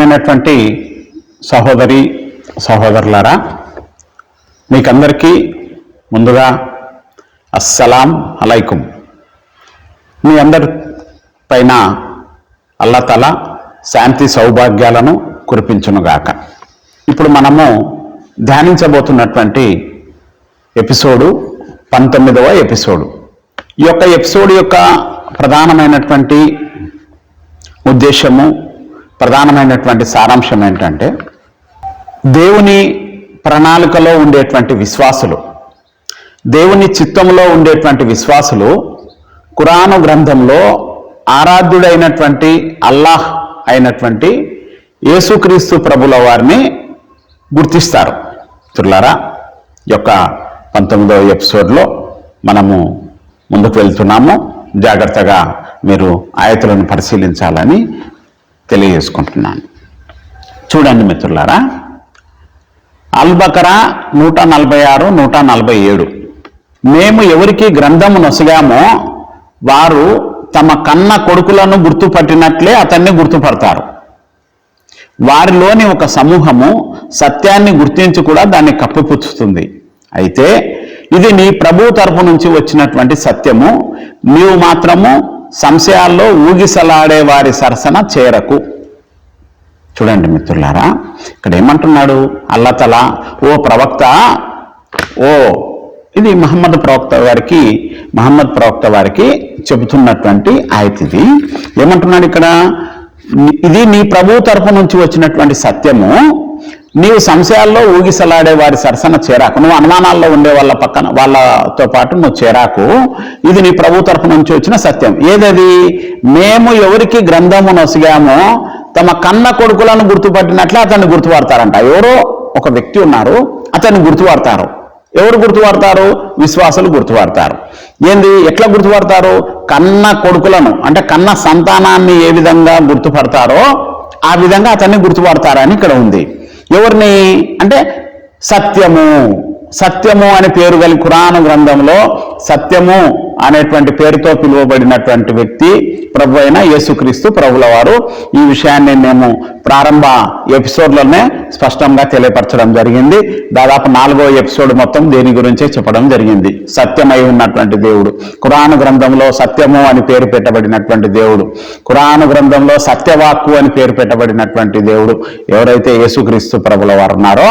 ప్రియమైనటువంటి సహోదరి సహోదరులారా, మీకందరికీ ముందుగా అస్సలాం అలైకుం. మీ అందరి పైన అల్లాహ్ తఆలా శాంతి సౌభాగ్యాలను కురిపించునుగాక. ఇప్పుడు మనము ధ్యానించబోతున్నటువంటి ఎపిసోడు 19వ ఎపిసోడు. ఈ యొక్క ఎపిసోడ్ యొక్క ప్రధానమైనటువంటి ఉద్దేశము, ప్రధానమైనటువంటి సారాంశం ఏంటంటే, దేవుని ప్రణాళికలో ఉండేటువంటి విశ్వాసులు, దేవుని చిత్తంలో ఉండేటువంటి విశ్వాసులు ఖురాను గ్రంథంలో ఆరాధ్యుడైనటువంటి అల్లాహ్ అయినటువంటి యేసుక్రీస్తు ప్రభుల వారిని గుర్తిస్తారు. మిత్రులారా, ఈ యొక్క 19వ ఎపిసోడ్లో మనము ముందుకు వెళ్తున్నాము. జాగ్రత్తగా మీరు ఆయతులను పరిశీలించాలని తెలియజేసుకుంటున్నాను. చూడండి మిత్రులారా, అల్-బకరా 146, 147. మేము ఎవరికి గ్రంథము నొసగామో వారు తమ కన్న కొడుకులను గుర్తుపట్టినట్లే అతన్ని గుర్తుపడతారు. వారిలోని ఒక సమూహము సత్యాన్ని గుర్తించి కూడా దాన్ని కప్పిపుచ్చుతుంది. అయితే ఇది నీ ప్రభు తరపు నుంచి వచ్చినటువంటి సత్యము, నీవు మాత్రము సంశయాల్లో ఊగిసలాడే వారి సరసన చేరకు. చూడండి మిత్రులారా, ఇక్కడ ఏమంటున్నాడు అల్లాహ్ తఆలా, ఓ ప్రవక్త, ఇది మహమ్మద్ ప్రవక్త వారికి చెబుతున్నటువంటి ఆయత్. ఇది ఏమంటున్నాడు ఇక్కడ, ఇది నీ ప్రభు తరపు నుంచి వచ్చినటువంటి సత్యము, నీవు సంశయాల్లో ఊగిసలాడే వారి సరసన చేరాకు. నువ్వు అనుమానాల్లో ఉండే వాళ్ళ పక్కన వాళ్ళతో పాటు నువ్వు చేరాకు. ఇది నీ ప్రభు తరపు నుంచి వచ్చిన సత్యం. ఏదది? మేము ఎవరికి గ్రంథము నొసగామో తమ కన్న కొడుకులను గుర్తుపట్టినట్లే అతన్ని గుర్తుపడతారంట. ఎవరో ఒక వ్యక్తి ఉన్నారు, అతన్ని గుర్తుపడతారు. ఎవరు గుర్తుపడతారు? విశ్వాసులు గుర్తుపడతారు. ఏంది? ఎట్లా గుర్తుపడతారు? కన్న కొడుకులను, అంటే కన్న సంతానాన్ని ఏ విధంగా గుర్తుపడతారో ఆ విధంగా అతన్ని గుర్తుపడతారని ఇక్కడ ఉంది. ఎవరిని అంటే సత్యము అనే పేరు కలిగి ఖురాను గ్రంథంలో సత్యము అనేటువంటి పేరుతో పిలువబడినటువంటి వ్యక్తి ప్రభు అయిన యేసుక్రీస్తు ప్రభుల వారు. ఈ విషయాన్ని మేము ప్రారంభ ఎపిసోడ్లోనే స్పష్టంగా తెలియపరచడం జరిగింది. దాదాపు 4వ ఎపిసోడ్ మొత్తం దేని గురించే చెప్పడం జరిగింది. సత్యమై ఉన్నటువంటి దేవుడు, ఖురాను గ్రంథంలో సత్యము అని పేరు పెట్టబడినటువంటి దేవుడు, ఖురాను గ్రంథంలో సత్యవాక్కు అని పేరు పెట్టబడినటువంటి దేవుడు ఎవరైతే యేసుక్రీస్తు ప్రభుల వారు ఉన్నారో,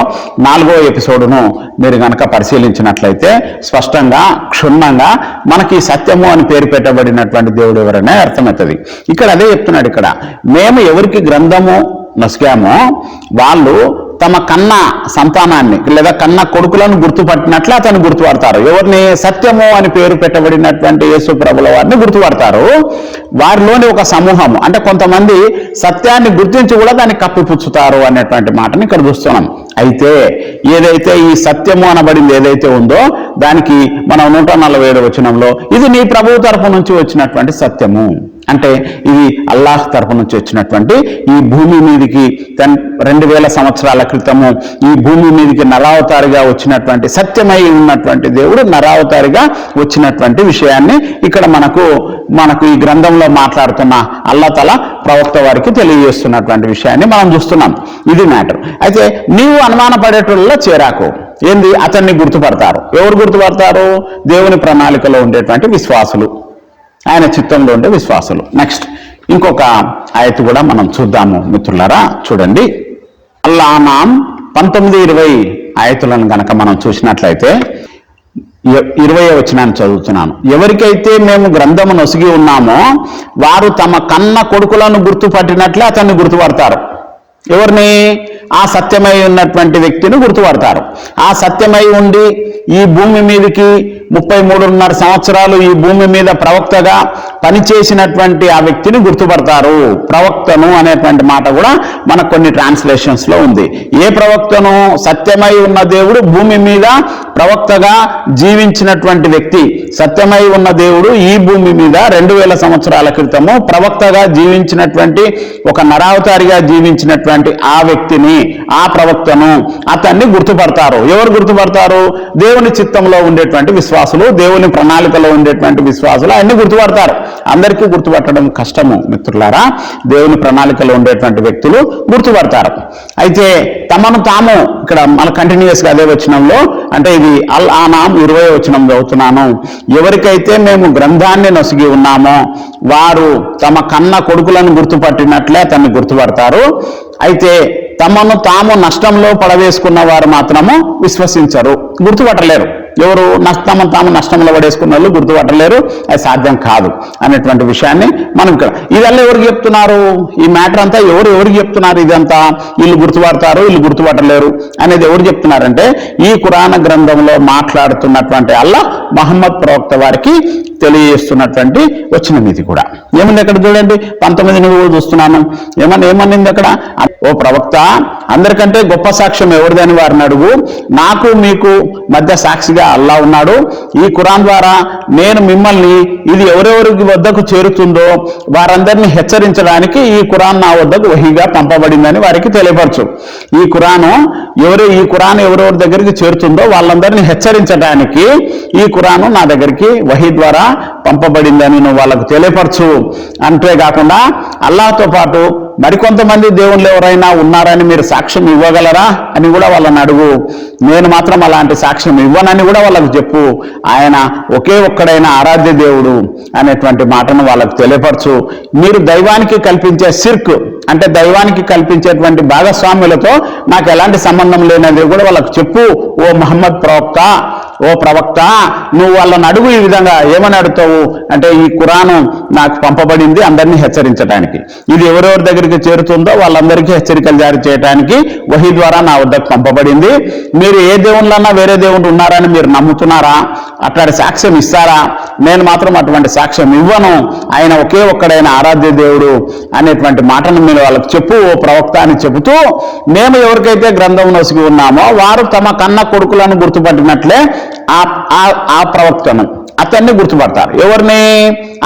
4వ ఎపిసోడును మీరు గనక పరిశీలించినట్లయితే స్పష్టంగా క్షుణ్ణంగా మనకి సత్యము అని పేరు పెట్టబడినటువంటి దేవుడు ఎవరైనా అర్థమవుతుంది. ఇక్కడ అదే చెప్తున్నాడు. ఇక్కడ మేము ఎవరికి గ్రంథము నొసగామో వాళ్ళు తమ కన్న సంతానాన్ని లేదా కన్న కొడుకులను గుర్తుపట్టినట్లు అతను గుర్తుపడతారు. ఎవరిని? సత్యము అని పేరు పెట్టబడినటువంటి యేసు ప్రభుల వారిని గుర్తుపడతారు. వారిలోని ఒక సమూహము, అంటే కొంతమంది సత్యాన్ని గుర్తించి కూడా దాన్ని కప్పిపుచ్చుతారు అనేటువంటి మాటని ఇక్కడ చూస్తున్నాం. అయితే ఏదైతే ఈ సత్యము అనబడింది ఏదైతే ఉందో దానికి మనం 147వ వచనంలో ఇది నీ ప్రభువు తరపు నుంచి వచ్చినటువంటి సత్యము, అంటే ఇది అల్లాహ్ తరపు నుంచి వచ్చినటువంటి, ఈ భూమి మీదికి 2000 సంవత్సరాల క్రితము ఈ భూమి మీదికి నరావతారిగా వచ్చినటువంటి సత్యమై ఉన్నటువంటి దేవుడు నరావతారిగా వచ్చినటువంటి విషయాన్ని ఇక్కడ మనకు ఈ గ్రంథంలో మాట్లాడుతున్న అల్లాహ్ తఆలా ప్రవక్త వారికి తెలియజేస్తున్నటువంటి విషయాన్ని మనం చూస్తున్నాం. ఇది మ్యాటర్. అయితే నీవు అనుమానపడేటోళ్ళలో చేరాకు. ఏంది? అతన్ని గుర్తుపడతారు. ఎవరు గుర్తుపడతారు? దేవుని ప్రణాళికలో ఉండేటువంటి విశ్వాసులు, ఆయన చిత్తంలో ఉండే విశ్వాసులు. నెక్స్ట్ ఇంకొక ఆయత్ కూడా మనం చూద్దాము మిత్రులారా. చూడండి, అల్-అనామ్ 19-20 ఆయతులను గనక మనం చూసినట్లయితే 20వ వచనాన్ని చదువుతున్నాను. ఎవరికైతే మేము గ్రంథము నొసిగి ఉన్నామో వారు తమ కన్న కొడుకులను గుర్తుపట్టినట్లే అతన్ని గుర్తుపడతారు. ఎవరిని? ఆ సత్యమై ఉన్నటువంటి వ్యక్తిని గుర్తుపడతారు. ఆ సత్యమై ఉండి ఈ భూమి మీదకి 33.5 సంవత్సరాలు ఈ భూమి మీద ప్రవక్తగా పనిచేసినటువంటి ఆ వ్యక్తిని గుర్తుపడతారు. ప్రవక్తను అనేటువంటి మాట కూడా మనకు కొన్ని ట్రాన్స్లేషన్స్ లో ఉంది. ఏ ప్రవక్తను? సత్యమై ఉన్న దేవుడు భూమి మీద ప్రవక్తగా జీవించినటువంటి వ్యక్తి. సత్యమై ఉన్న దేవుడు ఈ భూమి మీద 2000 సంవత్సరాల క్రితము ప్రవక్తగా జీవించినటువంటి, ఒక నరావతారిగా జీవించినటువంటి ఆ వ్యక్తిని, ఆ ప్రవక్తను, అతన్ని గుర్తుపడతారు. ఎవరు గుర్తుపడతారు? దేవుని చిత్తంలో ఉండేటువంటి విశ్వాసులు, దేవుని ప్రణాళికలో ఉండేటువంటి విశ్వాసులు ఆయన్ని గుర్తుపడతారు. అందరికీ గుర్తుపట్టడం కష్టము మిత్రులారా. దేవుని ప్రణాళికలో ఉండేటువంటి వ్యక్తులు గుర్తుపడతారు. అయితే తమను తాము, ఇక్కడ మన కంటిన్యూస్గా అదే వచనంలో, అంటే ఇది అల్ ఆనాం 20వ వచనం చదువుతున్నాను. ఎవరికైతే మేము గ్రంథాన్ని నొసిగి ఉన్నామో వారు తమ కన్న కొడుకులను గుర్తుపట్టినట్లే అతన్ని గుర్తుపడతారు. అయితే తమను తాము నష్టంలో పడవేసుకున్న వారు మాత్రము విశ్వసించరు, గుర్తుపట్టలేరు. ఎవరు తమను తాము నష్టంలో పడేసుకున్న వాళ్ళు గుర్తుపట్టలేరు, అది సాధ్యం కాదు అనేటువంటి విషయాన్ని మనం ఇక్కడ ఇదల్లా ఎవరికి చెప్తున్నారు? ఈ మ్యాటర్ అంతా ఎవరికి చెప్తున్నారు? ఇదంతా వీళ్ళు గుర్తుపడతారు, వీళ్ళు గుర్తుపట్టలేరు అనేది ఎవరు చెప్తున్నారంటే ఈ ఖురాన్ గ్రంథంలో మాట్లాడుతున్నటువంటి అల్లాహ్ మహమ్మద్ ప్రవక్త వారికి తెలియజేస్తున్నటువంటి వచనం ఇది కూడా. ఏముంది అక్కడ చూడండి, 19 చూస్తున్నాను. ఏమనింది అక్కడ? ఓ ప్రవక్త, అందరికంటే గొప్ప సాక్ష్యం ఎవరిదని వారిని అడుగు. నాకు మీకు మధ్య సాక్షిగా అల్లా ఉన్నాడు. ఈ ఖురాన్ ద్వారా నేను మిమ్మల్ని ఇది ఎవరెవరికి వద్దకు చేరుతుందో వారందరినీ హెచ్చరించడానికి ఈ ఖురాన్ నా వద్దకు వహీగా పంపబడిందని వారికి తెలియపరచు. ఈ ఖురాన్ ఎవరెవరి దగ్గరికి చేరుతుందో వాళ్ళందరినీ హెచ్చరించడానికి ఈ ఖురాన్ నా దగ్గరికి వహీ ద్వారా పంపబడిందని నువ్వు వాళ్ళకు తెలియపరచు. అంతేకాకుండా అల్లాహ్తో పాటు మరికొంతమంది దేవుళ్ళు ఎవరైనా ఉన్నారని మీరు సాక్ష్యం ఇవ్వగలరా అని కూడా వాళ్ళని అడుగు. నేను మాత్రం అలాంటి సాక్ష్యం ఇవ్వనని కూడా వాళ్ళకు చెప్పు. ఆయన ఒకే ఒక్కడైన ఆరాధ్య దేవుడు అనేటువంటి మాటను వాళ్ళకు తెలియపరచు. మీరు దైవానికి కల్పించే సిర్క్, అంటే దైవానికి కల్పించేటువంటి భాగస్వాములతో నాకు ఎలాంటి సంబంధం లేనది కూడా వాళ్ళకు చెప్పు. ఓ మహమ్మద్ ప్రవక్త, ఓ ప్రవక్త, నువ్వు వాళ్ళని అడుగు. ఈ విధంగా ఏమని అడుగుతావు అంటే, ఈ ఖురాను నాకు పంపబడింది అందరినీ హెచ్చరించడానికి, ఇది ఎవరెవరి దగ్గరికి చేరుతుందో వాళ్ళందరికీ హెచ్చరికలు జారీ చేయడానికి వహీ ద్వారా నా వద్దకు పంపబడింది. మీరు ఏ దేవుళ్ళన్నా వేరే దేవుడు ఉన్నారని మీరు నమ్ముతున్నారా? అట్లాంటి సాక్ష్యం ఇస్తారా? నేను మాత్రం అటువంటి సాక్ష్యం ఇవ్వను. ఆయన ఒకే ఒక్కడైన ఆరాధ్య దేవుడు అనేటువంటి మాటను మీరు వాళ్ళకు చెప్పు ఓ ప్రవక్త అని చెబుతూ, మేము ఎవరికైతే గ్రంథం నొసిగి ఉన్నామో వారు తమ కన్న కొడుకులను గుర్తుపట్టినట్లే ఆ ప్రవక్తను అతన్ని గుర్తుపడతారు. ఎవరిని?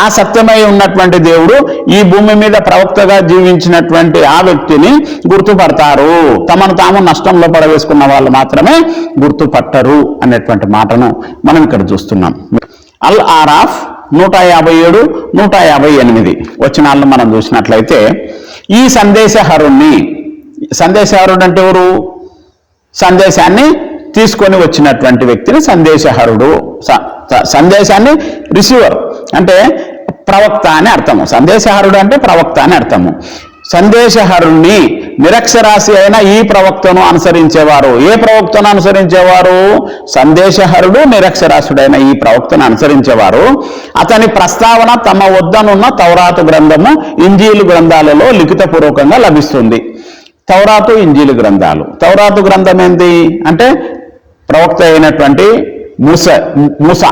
ఆ సత్యమై ఉన్నటువంటి దేవుడు ఈ భూమి మీద ప్రవక్తగా జీవించినటువంటి ఆ వ్యక్తిని గుర్తుపడతారు. తమను తాము నష్టంలో పడవేసుకున్న వాళ్ళు మాత్రమే గుర్తుపట్టరు అనేటువంటి మాటను మనం ఇక్కడ చూస్తున్నాం. అల్ ఆరాఫ్ 157, 158 వచనాలను మనం చూసినట్లయితే, ఈ సందేశహరుడు అంటే ఎవరు? సందేశాన్ని తీసుకొని వచ్చినటువంటి వ్యక్తిని సందేశహరుడు. సందేశాన్ని రిసీవర్ అంటే ప్రవక్త అని అర్థము. సందేశహరుడు అంటే ప్రవక్త అని అర్థము. సందేశహరుణ్ణి నిరక్షరాశి అయిన ఈ ప్రవక్తను అనుసరించేవారు. ఏ ప్రవక్తను అనుసరించేవారు? సందేశహరుడు నిరక్షరాశుడైన ఈ ప్రవక్తను అనుసరించేవారు. అతని ప్రస్తావన తమ వద్దనున్న తౌరాతు గ్రంథము, ఇంజీలు గ్రంథాలలో లిఖితపూర్వకంగా లభిస్తుంది. తౌరాతు, ఇంజీలు గ్రంథాలు. తౌరాతు గ్రంథం ఏంటి అంటే ప్రవక్త అయినటువంటి మూసా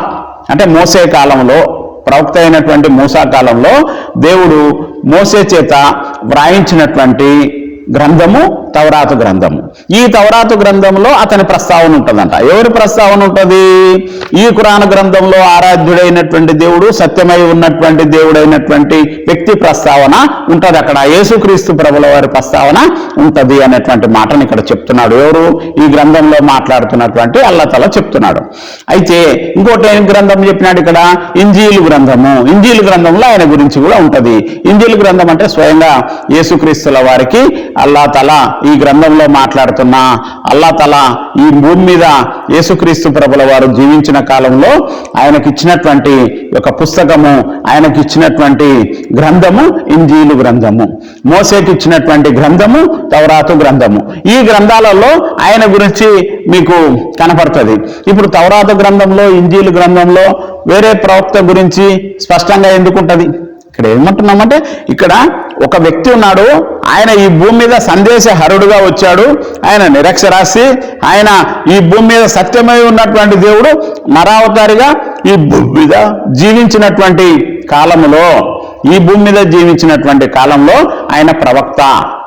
అంటే మోసే కాలంలో, ప్రవక్త అయినటువంటి మూసా కాలంలో దేవుడు మోసే చేత వ్రాయించినటువంటి గ్రంథము తౌరాతు గ్రంథము. ఈ తౌరాతు గ్రంథంలో అతని ప్రస్తావన ఉంటుందంట. ఎవరి ప్రస్తావన ఉంటుంది? ఈ ఖురాన్ గ్రంథంలో ఆరాధ్యుడైనటువంటి దేవుడు, సత్యమై ఉన్నటువంటి దేవుడైనటువంటి వ్యక్తి ప్రస్తావన ఉంటుంది. అక్కడ యేసుక్రీస్తు ప్రభుల వారి ప్రస్తావన ఉంటుంది అనేటువంటి మాటను ఇక్కడ చెప్తున్నాడు. ఎవరు? ఈ గ్రంథంలో మాట్లాడుతున్నటువంటి అల్లాహ్ తఆలా చెప్తున్నాడు. అయితే ఇంకోటి ఏం గ్రంథం చెప్పినాడు ఇక్కడ? ఇంజీలు గ్రంథము. ఇంజీలు గ్రంథంలో ఆయన గురించి కూడా ఉంటుంది. ఇంజీలు గ్రంథం అంటే స్వయంగా యేసుక్రీస్తుల వారికి అల్లాహ్ తఆలా ఈ గ్రంథంలో మాట్లాడుతున్న అల్లాహ్ తఆలా ఈ భూమి మీద యేసుక్రీస్తు ప్రభుల వారు జీవించిన కాలంలో ఆయనకి ఇచ్చినటువంటి ఒక పుస్తకము, ఆయనకి ఇచ్చినటువంటి గ్రంథము ఇంజీలు గ్రంథము. మోసేకి ఇచ్చినటువంటి గ్రంథము తౌరాతు గ్రంథము. ఈ గ్రంథాలలో ఆయన గురించి మీకు కనపడుతుంది. ఇప్పుడు తౌరాతు గ్రంథంలో, ఇంజీలు గ్రంథంలో వేరే ప్రవక్త గురించి స్పష్టంగా ఎందుకుంటది? ఇక్కడ ఏమంటున్నామంటే, ఇక్కడ ఒక వ్యక్తి ఉన్నాడు, ఆయన ఈ భూమి మీద సందేశహరుడుగా వచ్చాడు, ఆయన నిరక్షరాశి, ఆయన ఈ భూమి మీద సత్యమై ఉన్నటువంటి దేవుడు నరావతారిగా ఈ భూమి మీద జీవించినటువంటి కాలంలో, ఈ భూమి మీద జీవించినటువంటి కాలంలో ఆయన ప్రవక్త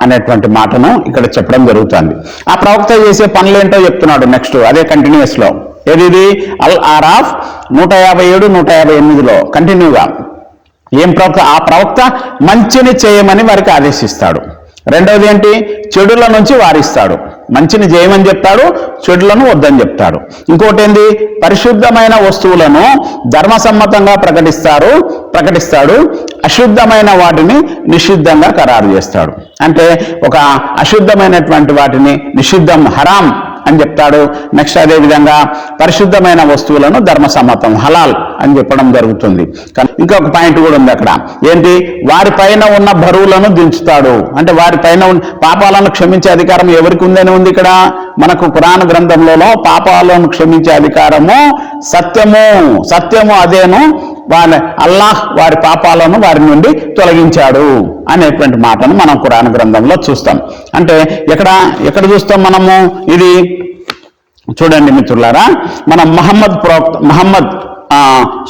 అనేటువంటి మాటను ఇక్కడ చెప్పడం జరుగుతుంది. ఆ ప్రవక్త చేసే పనులేంటో చెప్తున్నాడు నెక్స్ట్, అదే కంటిన్యూస్ లో. ఏది? అల్ ఆరాఫ్ 157, 158లో కంటిన్యూగా ఏం ప్రవక్త? ఆ ప్రవక్త మంచిని చేయమని వారికి ఆదేశిస్తాడు. రెండవది ఏంటి? చెడుల నుంచి వారిస్తాడు. మంచిని చేయమని చెప్తాడు, చెడులను వద్దని చెప్తాడు. ఇంకోటి ఏంది? పరిశుద్ధమైన వస్తువులను ధర్మసమ్మతంగా ప్రకటిస్తారు, ప్రకటిస్తాడు, అశుద్ధమైన వాటిని నిషిద్ధంగా ఖరారు చేస్తాడు. అంటే ఒక అశుద్ధమైనటువంటి వాటిని నిషిద్ధం, హరాం అని చెప్తాడు. నెక్స్ట్ అదే విధంగా పరిశుద్ధమైన వస్తువులను ధర్మసమ్మతం, హలాల్ అని చెప్పడం జరుగుతుంది. ఇంకొక పాయింట్ కూడా ఉంది అక్కడ, ఏంటి, వారిపైన ఉన్న బరువులను దించుతాడు. అంటే వారిపైన ఉన్న పాపాలను క్షమించే అధికారం ఎవరికి ఉందని ఉంది ఇక్కడ మనకు ఖురాన్ గ్రంథంలో. పాపాలను క్షమించే అధికారము సత్యము అదేను, అల్లాహ్ వారి పాపాలను వారి నుండి తొలగించాడు అనేటువంటి మాటను మనం ఖురాన్ గ్రంథంలో చూస్తాం. అంటే ఎక్కడ చూస్తాం మనము ఇది? చూడండి మిత్రులారా, మనం మహమ్మద్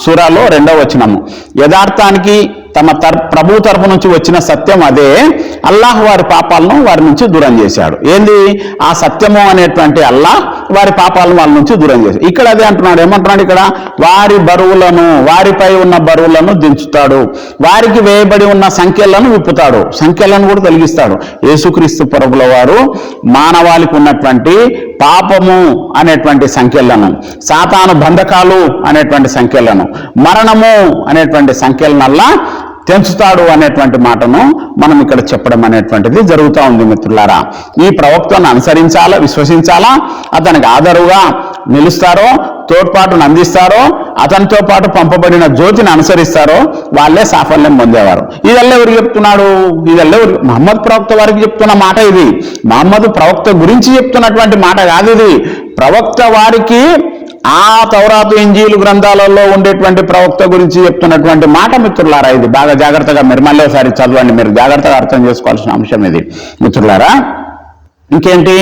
సూరాలో 2వ వచనము, యథార్థానికి తమ ప్రభు తరపు నుంచి వచ్చిన సత్యం అదే, అల్లాహ్ వారి పాపాలను వారి నుంచి దూరం చేశాడు. ఏంది ఆ సత్యము అనేటువంటి అల్లాహ్ వారి పాపాలను వాళ్ళ నుంచి దూరం చేశాడు. ఇక్కడ అదే అంటున్నాడు. ఏమంటున్నాడు ఇక్కడ? వారి బరువులను, వారిపై ఉన్న బరువులను దించుతాడు, వారికి వేయబడి ఉన్న సంఖ్యలను విప్పుతాడు, సంఖ్యలను కూడా తొలగిస్తాడు. యేసుక్రీస్తు ప్రభుల వారు మానవాళికి ఉన్నటువంటి పాపము అనేటువంటి సంఖ్యలను, సాతాను బంధకాలు అనేటువంటి సంఖ్యలను, మరణము అనేటువంటి సంఖ్యలనల్లా తెంచుతాడు అనేటువంటి మాటను మనం ఇక్కడ చెప్పడం అనేటువంటిది జరుగుతూ ఉంది మిత్రులారా. ఈ ప్రవక్తను అనుసరించాలా, విశ్వసించాలా, అతనికి ఆదరుగా నిలుస్తారో, తోడ్పాటును అందిస్తారో, అతనితో పాటు పంపబడిన జ్యోతిని అనుసరిస్తారో వాళ్ళే సాఫల్యం పొందేవారు. ఇదల్లా ఎవరు చెప్తున్నాడు? మహమ్మద్ ప్రవక్త వారికి చెప్తున్న మాట ఇది. మహమ్మద్ ప్రవక్త గురించి చెప్తున్నటువంటి మాట కాదు ఇది. ప్రవక్త వారికి ఆ తౌరాతు, ఇంజీలు గ్రంథాలలో ఉండేటువంటి ప్రవక్త గురించి చెప్తున్నటువంటి మాట మిత్రులారా. ఇది బాగా జాగ్రత్తగా మీరు మళ్ళీ ఒకసారి చదవండి, మీరు జాగ్రత్తగా అర్థం చేసుకోవాల్సిన అంశం ఇది మిత్రులారా. ఇంకేంటి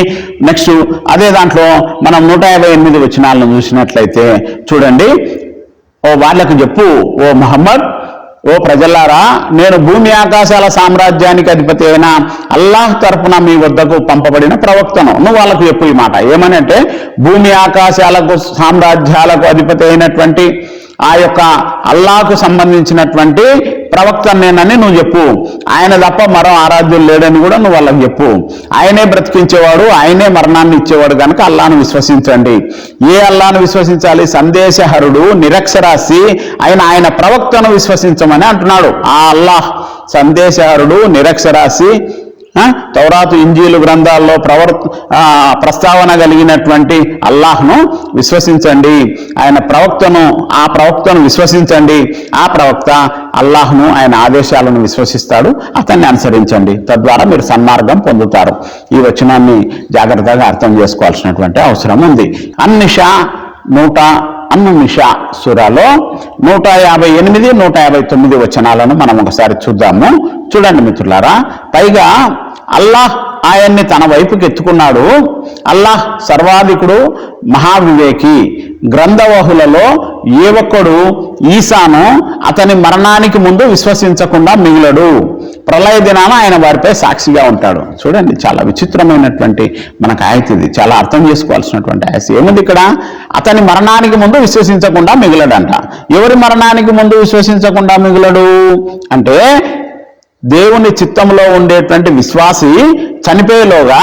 నెక్స్ట్ అదే దాంట్లో మనం 158 వచనాలను చూసినట్లయితే చూడండి, వాళ్ళకు చెప్పు, ఓ మహమ్మద్, ఓ ప్రజలారా, నేను భూమి ఆకాశాల సామ్రాజ్యానికి అధిపతి అయిన అల్లాహ్ తరపున మీ వద్దకు పంపబడిన ప్రవక్తను. నువ్వు వాళ్ళకు చెప్పు ఈ మాట. ఏమని అంటే, భూమి ఆకాశాలకు సామ్రాజ్యాలకు అధిపతి అయినటువంటి ఆ యొక్క అల్లాహకు సంబంధించినటువంటి ప్రవక్త నేనని నువ్వు చెప్పు. ఆయన తప్ప మరో ఆరాధ్యులు లేడని కూడా నువ్వు వాళ్ళకి చెప్పు. ఆయనే బ్రతికించేవాడు, ఆయనే మరణాన్ని ఇచ్చేవాడు కనుక అల్లాహను విశ్వసించండి. ఏ అల్లాహను విశ్వసించాలి? సందేశహరుడు, నిరక్షరాస్య ఆయన ప్రవక్తను విశ్వసించమని అంటున్నాడు. ఆ అల్లాహ్ సందేశహరుడు, నిరక్షరాస్య, తౌరాతు, ఇంజీలు గ్రంథాల్లో ప్రస్తావన కలిగినటువంటి అల్లాహ్ను విశ్వసించండి. ఆ ప్రవక్తను విశ్వసించండి. ఆ ప్రవక్త అల్లాహ్ను, ఆయన ఆదేశాలను విశ్వసిస్తాడు. అతన్ని అనుసరించండి, తద్వారా మీరు సన్మార్గం పొందుతారు. ఈ వచనాన్ని జాగ్రత్తగా అర్థం చేసుకోవాల్సినటువంటి అవసరం ఉంది. అన్నిషా సూరాలో 158, 159 వచనాలను మనం ఒకసారి చూద్దాము. చూడండి మిత్రులారా, పైగా అల్లాహ్ ఆయన్ని తన వైపుకి ఎత్తుకున్నాడు. అల్లాహ్ సర్వాధికుడు, మహావివేకి. గ్రంథవహులలో ఏ ఒక్కడు ఈసాను అతని మరణానికి ముందు విశ్వసించకుండా మిగిలడు. ప్రళయ దినాన ఆయన వారిపై సాక్షిగా ఉంటాడు. చూడండి, చాలా విచిత్రమైనటువంటి మనకు ఆయత ఇది. చాలా అర్థం చేసుకోవాల్సినటువంటి ఆయత. ఏముంది ఇక్కడ? అతని మరణానికి ముందు విశ్వసించకుండా మిగిలడంట. ఎవరి మరణానికి ముందు విశ్వసించకుండా మిగిలడు అంటే, దేవుని చిత్తంలో ఉండేటువంటి విశ్వాసి చనిపోయేలోగా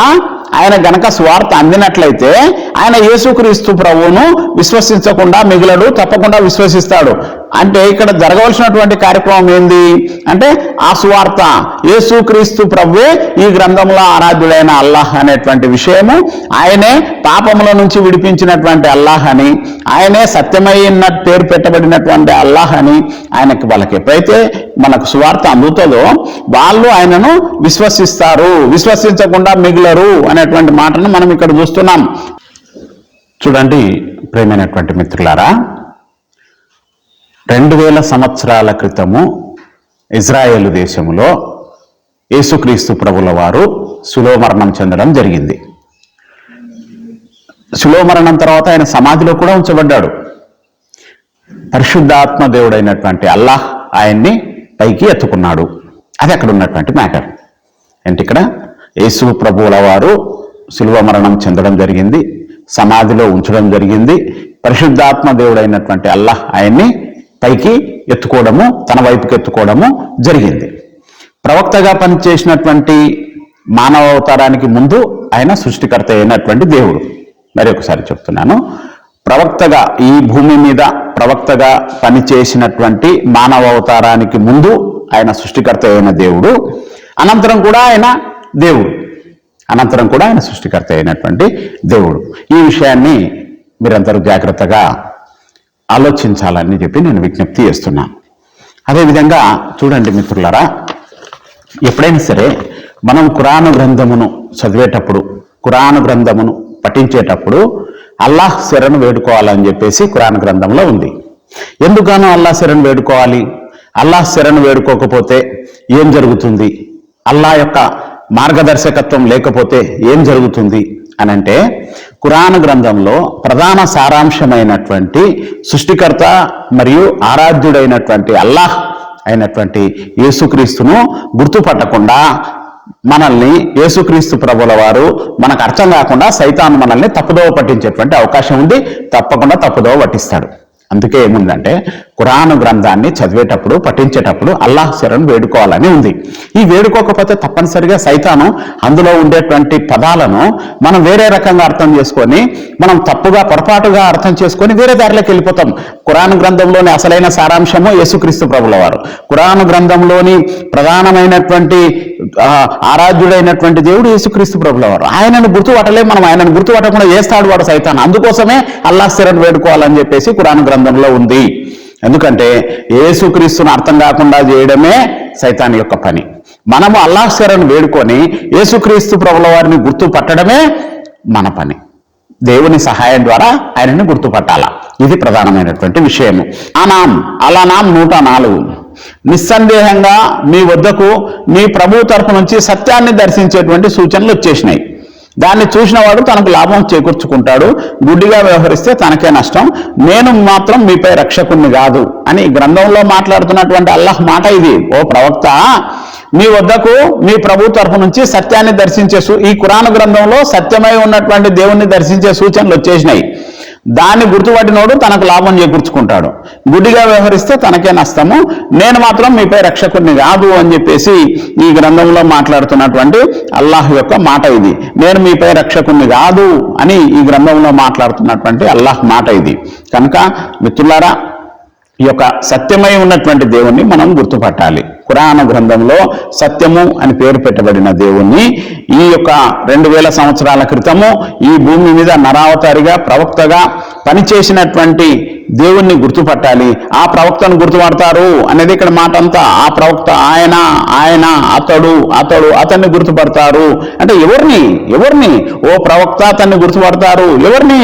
ఆయన గనక సువార్త అందినట్లయితే ఆయన యేసుక్రీస్తు ప్రభువును విశ్వసించకుండా మిగిలడు, తప్పకుండా విశ్వసిస్తాడు. అంటే ఇక్కడ జరగవలసినటువంటి కార్యక్రమం ఏంది అంటే, ఆ సువార్త యేసుక్రీస్తు ప్రభువే ఈ గ్రంథంలో ఆరాధ్యుడైన అల్లాహ్ అనేటువంటి విషయము, ఆయనే పాపముల నుంచి విడిపించినటువంటి అల్లాహ్ అని, ఆయనే సత్యమైన పేరు పెట్టబడినటువంటి అల్లాహ్ అని వాళ్ళకి ఎప్పుడైతే మనకు సువార్త అందుతుందో వాళ్ళు ఆయనను విశ్వసిస్తారు, విశ్వసించకుండా మిగిలరు అనేటువంటి మాటను మనం ఇక్కడ చూస్తున్నాం. చూడండి ప్రియమైనటువంటి మిత్రులారా, 2000 సంవత్సరాల క్రితము ఇజ్రాయేలు దేశంలో యేసుక్రీస్తు ప్రభుల వారు శిలువ మరణం చెందడం జరిగింది. శిలువ మరణం తర్వాత ఆయన సమాధిలో కూడా ఉంచబడ్డాడు. పరిశుద్ధాత్మ దేవుడైనటువంటి అల్లాహ్ ఆయన్ని పైకి ఎత్తుకున్నాడు. అది అక్కడ ఉన్నటువంటి మ్యాటర్. ఏంటి? ఇక్కడ యేసు ప్రభువుల వారు శిలువ మరణం చెందడం జరిగింది, సమాధిలో ఉంచడం జరిగింది. పరిశుద్ధాత్మ దేవుడైనటువంటి అల్లాహ్ ఆయన్ని పైకి ఎత్తుకోవడము, తన వైపుకి ఎత్తుకోవడము జరిగింది. ప్రవక్తగా పనిచేసినటువంటి మానవ అవతారానికి ముందు ఆయన సృష్టికర్త అయినటువంటి దేవుడు. మరి ఒకసారి చెప్తున్నాను, ప్రవక్తగా ఈ భూమి మీద ప్రవక్తగా పనిచేసినటువంటి మానవ అవతారానికి ముందు ఆయన సృష్టికర్త అయిన దేవుడు, అనంతరం కూడా ఆయన దేవుడు, అనంతరం కూడా ఆయన సృష్టికర్త అయినటువంటి దేవుడు. ఈ విషయాన్ని మీరందరూ జాగ్రత్తగా ఆలోచించాలని చెప్పి నేను విజ్ఞప్తి చేస్తున్నాను. అదేవిధంగా చూడండి మిత్రులారా, ఎప్పుడైనా సరే మనం ఖురాను గ్రంథమును చదివేటప్పుడు, ఖురాను గ్రంథమును పఠించేటప్పుడు అల్లాహ్ శరణు వేడుకోవాలని చెప్పేసి ఖురాన్ గ్రంథంలో ఉంది. ఎందుకనో అల్లాహ్ శరణు వేడుకోవాలి? అల్లాహ్ శరణు వేడుకోకపోతే ఏం జరుగుతుంది? అల్లాహ్ యొక్క మార్గదర్శకత్వం లేకపోతే ఏం జరుగుతుంది అని అంటే, ఖురాన్ గ్రంథంలో ప్రధాన సారాంశమైనటువంటి సృష్టికర్త మరియు ఆరాధ్యుడైనటువంటి అల్లాహ్ అయినటువంటి యేసుక్రీస్తును గుర్తుపట్టకుండా మనల్ని, యేసుక్రీస్తు ప్రభుల వారు మనకు అర్థం కాకుండా సైతాను మనల్ని తప్పుదోవ పట్టించేటువంటి అవకాశం ఉంది. తప్పకుండా తప్పుదోవ పట్టిస్తాడు. అందుకే ఏముందంటే, ఖురాను గ్రంథాన్ని చదివేటప్పుడు, పఠించేటప్పుడు అల్లాహ్ శరణు వేడుకోవాలని ఉంది. ఈ వేడుకోకపోతే తప్పనిసరిగా సైతాను అందులో ఉండేటువంటి పదాలను మనం వేరే రకంగా అర్థం చేసుకొని, మనం తప్పుగా పొరపాటుగా అర్థం చేసుకొని వేరే దారిలోకి వెళ్ళిపోతాం. ఖురాను గ్రంథంలోని అసలైన సారాంశము యేసుక్రీస్తు ప్రభుల వారు. ఖురాను గ్రంథంలోని ప్రధానమైనటువంటి ఆరాధ్యుడైనటువంటి దేవుడు యేసుక్రీస్తు ప్రభుల వారు. ఆయనను గుర్తుపట్టలే మనం. ఆయనను గుర్తుపట్టకుండా చేస్తాడు వాడు సైతాను. అందుకోసమే అల్లాహ్ శరణు వేడుకోవాలని చెప్పేసి ఖురాను గ్రంథంలో ఉంది. ఎందుకంటే యేసుక్రీస్తును అర్థం కాకుండా చేయడమే సైతాన్ యొక్క పని. మనము అల్లాహ్ శరణు వేడుకొని యేసుక్రీస్తు ప్రభుల వారిని గుర్తుపట్టడమే మన పని. దేవుని సహాయం ద్వారా ఆయనని గుర్తుపట్టాలా, ఇది ప్రధానమైనటువంటి విషయము. అలా నాం 104. నిస్సందేహంగా మీ వద్దకు మీ ప్రభు తరపు నుంచి సత్యాన్ని దర్శించేటువంటి సూచనలు వచ్చేసినాయి. దాన్ని చూసిన వాడు తనకు లాభం చేకూర్చుకుంటాడు, గుడ్డిగా వ్యవహరిస్తే తనకే నష్టం, నేను మాత్రం మీపై రక్షకుణ్ణి కాదు అని గ్రంథంలో మాట్లాడుతున్నటువంటి అల్లాహ్ మాట ఇది. ఓ ప్రవక్త, మీ వద్దకు మీ ప్రభు తరపు నుంచి సత్యాన్ని దర్శించే ఈ ఖురాను గ్రంథంలో సత్యమై ఉన్నటువంటి దేవుణ్ణి దర్శించే సూచనలు వచ్చేసినాయి. దాన్ని గుర్తుపట్టినోడు తనకు లాభం చేకూర్చుకుంటాడు, గుడ్డిగా వ్యవహరిస్తే తనకే నష్టము, నేను మాత్రం మీపై రక్షకుణ్ణి కాదు అని చెప్పేసి ఈ గ్రంథంలో మాట్లాడుతున్నటువంటి అల్లాహ్ యొక్క మాట ఇది. నేను మీపై రక్షకుణ్ణి కాదు అని ఈ గ్రంథంలో మాట్లాడుతున్నటువంటి అల్లాహ్ మాట ఇది. కనుక మిత్రులారా, ఈ యొక్క సత్యమై ఉన్నటువంటి దేవుణ్ణి మనం గుర్తుపట్టాలి. ఖురాను గ్రంథంలో సత్యము అని పేరు పెట్టబడిన దేవుణ్ణి ఈ యొక్క 2000 సంవత్సరాల క్రితము ఈ భూమి మీద నరావతారిగా ప్రవక్తగా పనిచేసినటువంటి దేవుణ్ణి గుర్తుపట్టాలి. ఆ ప్రవక్తను గుర్తుపడతారు అనేది ఇక్కడ మాట అంతా. ఆ ప్రవక్త ఆయన అతన్ని గుర్తుపడతారు అంటే ఎవరిని? ఓ ప్రవక్త అతన్ని గుర్తుపడతారు. ఎవరిని?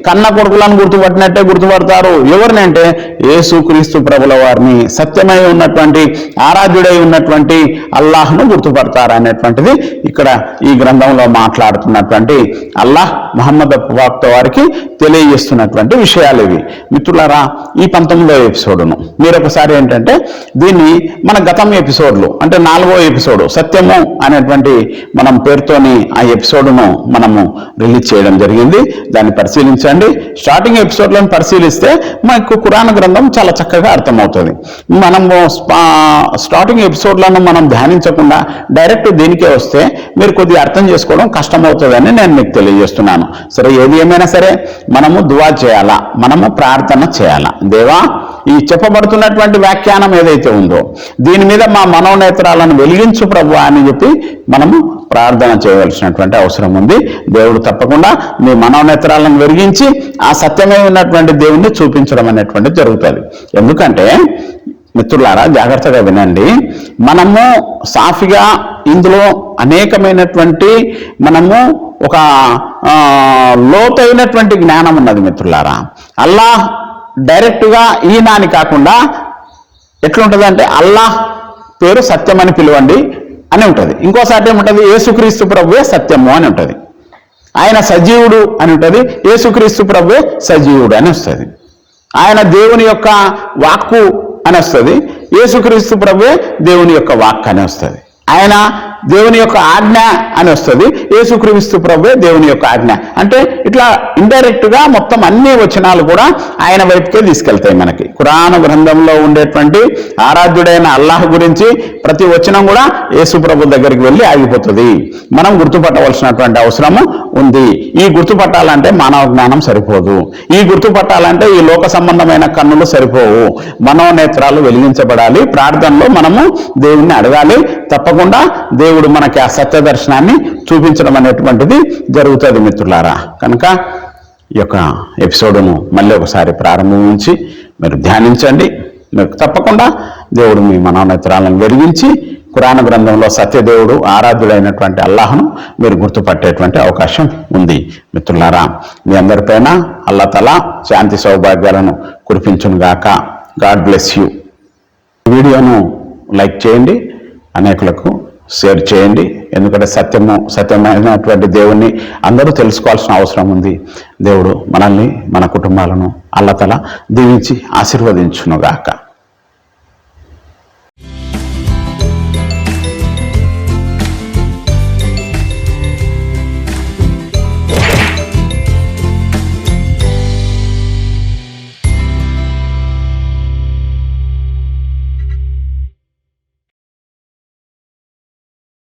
కన్న కొడుకులను గుర్తుపట్టినట్టే గుర్తుపడతారు. ఎవరిని అంటే యేసుక్రీస్తు ప్రభుల వారిని, సత్యమై ఉన్నటువంటి ఆరాధ్యుడై ఉన్నటువంటి అల్లాహ్ను గుర్తుపడతారు అనేటువంటిది ఇక్కడ ఈ గ్రంథంలో మాట్లాడుతున్నటువంటి అల్లాహ్ ముహమ్మద్ ప్రవక్త వారికి తెలియజేస్తున్నటువంటి విషయాలు ఇవి. మిత్రులారా, ఈ 19వ ఎపిసోడును మీరు ఒకసారి ఏంటంటే దీన్ని మన గతం ఎపిసోడ్లు అంటే 4వ ఎపిసోడ్ సత్యము అనేటువంటి మనం పేరుతోని ఆ ఎపిసోడును మనము రిలీజ్ చేయడం జరిగింది. దాన్ని పరిశీలించండి. స్టార్టింగ్ ఎపిసోడ్లను పరిశీలిస్తే మనకు ఖురాన్ గ్రంథం చాలా చక్కగా అర్థమవుతుంది. మనము స్టార్టింగ్ ఎపిసోడ్లను మనం ధ్యానించకుండా డైరెక్ట్ దీనికే వస్తే మీరు కొద్దిగా అర్థం చేసుకోవడం కష్టమవుతుందని నేను మీకు తెలియజేస్తున్నాను. సరే, ఏది ఏమైనా సరే మనము దువా చేయాలా, మనము ప్రార్థన చేయాలా. దేవా, ఈ చెప్పబడుతున్నటువంటి వ్యాఖ్యానం ఏదైతే ఉందో దీని మీద మా మనోనేత్రాలను వెలిగించు ప్రభు అని చెప్పి మనము ప్రార్థన చేయవలసినటువంటి అవసరం ఉంది. దేవుడు తప్పకుండా మీ మనోనేత్రాలను వెలిగించి ఆ సత్యమే ఉన్నటువంటి దేవుణ్ణి చూపించడం అనేటువంటిది జరుగుతుంది. ఎందుకంటే మిత్రులారా, జాగ్రత్తగా వినండి. మనము సాఫీగా ఇందులో అనేకమైనటువంటి మనము ఒక లోతైనటువంటి జ్ఞానం ఉన్నది మిత్రులారా. అల్లాహ్ డైరెక్ట్గా ఈయనని కాకుండా ఎట్లుంటుంది అంటే, అల్లాహ్ పేరు సత్యం అని పిలవండి అని ఉంటుంది. ఇంకోసారి ఏముంటుంది, యేసుక్రీస్తు ప్రభువే సత్యము అని ఉంటుంది. ఆయన సజీవుడు అని ఉంటుంది, యేసుక్రీస్తు ప్రభువే సజీవుడు అని వస్తుంది. ఆయన దేవుని యొక్క వాక్కు అని వస్తుంది, యేసుక్రీస్తు ప్రభువే దేవుని యొక్క వాక్ అని వస్తుంది. ఆయన దేవుని యొక్క ఆజ్ఞ అని వస్తుంది. యేసుక్రీస్తు ప్రభువే దేవుని యొక్క ఆజ్ఞ. అంటే ఇట్లా ఇండైరెక్ట్ గా మొత్తం అన్ని వచనాలు కూడా ఆయన వైపుకే తీసుకెళ్తాయి. మనకి ఖురాను గ్రంథంలో ఉండేటువంటి ఆరాధ్యుడైన అల్లాహ్ గురించి ప్రతి వచనం కూడా యేసు ప్రభు దగ్గరికి వెళ్ళి ఆగిపోతుంది. మనం గుర్తుపట్టవలసినటువంటి అవసరము ఉంది. ఈ గుర్తుపట్టాలంటే మానవ జ్ఞానం సరిపోదు. ఈ గుర్తుపట్టాలంటే ఈ లోక సంబంధమైన కన్నులు సరిపోవు. మనోనేత్రాలు వెలిగించబడాలి. ప్రార్థనలో మనము దేవుణ్ణి అడగాలి. తప్పకుండా దేవుడు మనకి ఆ సత్య దర్శనాన్ని చూపించడం అనేటువంటిది జరుగుతుంది మిత్రులారా. కనుక ఈ యొక్క ఎపిసోడును మళ్ళీ ఒకసారి ప్రారంభించి మీరు ధ్యానించండి. మీకు తప్పకుండా దేవుడు మీ మనోనేత్రాలను వెలిగించి ఖురాను గ్రంథంలో సత్యదేవుడు ఆరాధ్యుడైనటువంటి అల్లాహ్ను మీరు గుర్తుపట్టేటువంటి అవకాశం ఉంది. మిత్రులారా, మీ అందరిపైన అల్లా తఆలా శాంతి సౌభాగ్యాలను కురిపించునుగాక. God bless you. వీడియోను లైక్ చేయండి, అనేకులకు షేర్ చేయండి. ఎందుకంటే సత్యమైనటువంటి దేవుణ్ణి అందరూ తెలుసుకోవాల్సిన అవసరం ఉంది. దేవుడు మనల్ని, మన కుటుంబాలను అల్లా తఆలా దీవించి ఆశీర్వదించునుగాక.